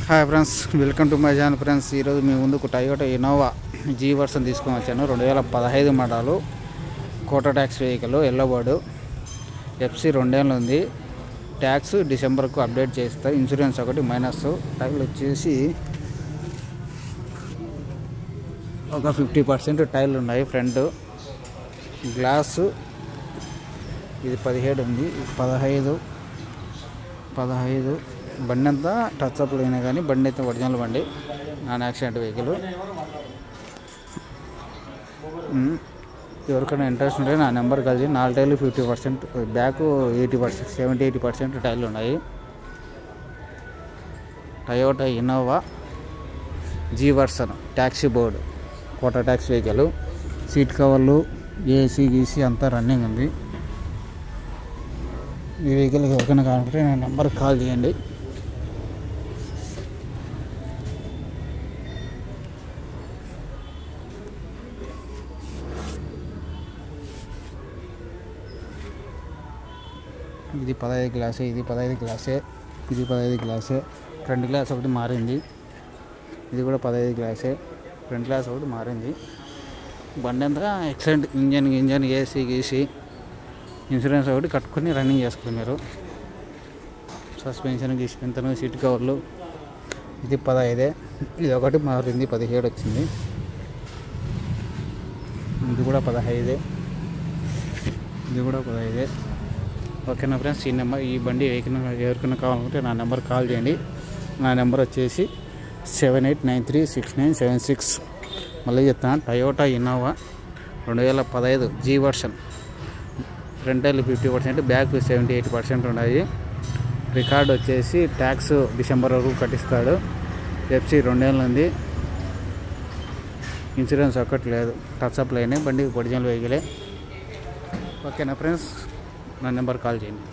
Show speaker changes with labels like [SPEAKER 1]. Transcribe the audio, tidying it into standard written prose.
[SPEAKER 1] Hi friends, welcome to my channel. Friends, ఈరోజు మీ ముందుకు Toyota Innova G version తీసుకొని వచ్చాను. 2015 model quota tax vehicle, yellow board, FC 2 ఏళ్ళు ఉంది. ట్యాక్స్ డిసెంబర్కు అప్డేట్ చేస్తారు. ఇన్సూరెన్స్ ఒకటి మైనస్. టైర్లు వచ్చేసి ఒక 50% టైర్లు ఉన్నాయి. ఫ్రంట్ గ్లాసు ఇది 17 ఉంది, 15 బండి అంతా టచ్ అప్లు అయినా కానీ బండి అయితే ఒరిజినల్ బండి, నాన్ యాక్సిడెంట్ వెహికల్. ఎవరికైనా ఇంట్రెస్ట్ ఉంటే నా నెంబర్ కలిసి 4 టైర్లు 50%, బ్యాక్ 80%, 70-80% టైర్లు ఉన్నాయి. Toyota Innova G version taxi board quota tax vehicle. Seat కవర్లు, ఏసీ గీసీ అంతా రన్నింగ్ ఉంది. ఈ వెహికల్ ఎవరికైనా కావాలంటే నా నెంబర్కి కాల్ చేయండి. ఇది 15 గ్లాసే, ఇది 15 గ్లాసే, ఇది 15 గ్లాసే. ఫ్రంట్ గ్లాస్ ఒకటి మారింది. ఇది కూడా 15 గ్లాసే, ఫ్రంట్ గ్లాస్ ఒకటి మారింది. బండి అంతా ఎక్సలెంట్. ఇంజన్ ఏసీ గీసీ, ఇన్సూరెన్స్ ఒకటి కట్టుకొని రన్నింగ్ చేసుకున్నారు. సస్పెన్షన్ గీసుకుంటాను, సీట్ కవర్లు. ఇది 15, ఇది ఒకటి మారింది, 17 వచ్చింది. ఇది కూడా 15, ఇది కూడా 15. ఓకేనా ఫ్రెండ్స్, ఈ బండి ఎవరికైనా కావాలనుకుంటే నా నెంబర్ కాల్ చేయండి. నా నెంబర్ వచ్చేసి 78936976. మళ్ళీ చెప్తాను, Toyota Innova 2015 G version. Front టైర్లు 50%, బ్యాక్ 70-80% ఉన్నాయి. రికార్డు వచ్చేసి ట్యాక్స్ డిసెంబర్ వరకు కట్టిస్తాడు. ఎఫ్సి 2 ఏళ్ళు ఉంది. ఇన్సూరెన్స్ ఒక్కటి లేదు. టచ్ అప్ అయినాయి. బండి ఒరిజినల్ వెహికలే. ఓకేనా ఫ్రెండ్స్, నా నెంబర్ కాల్ చేయండి.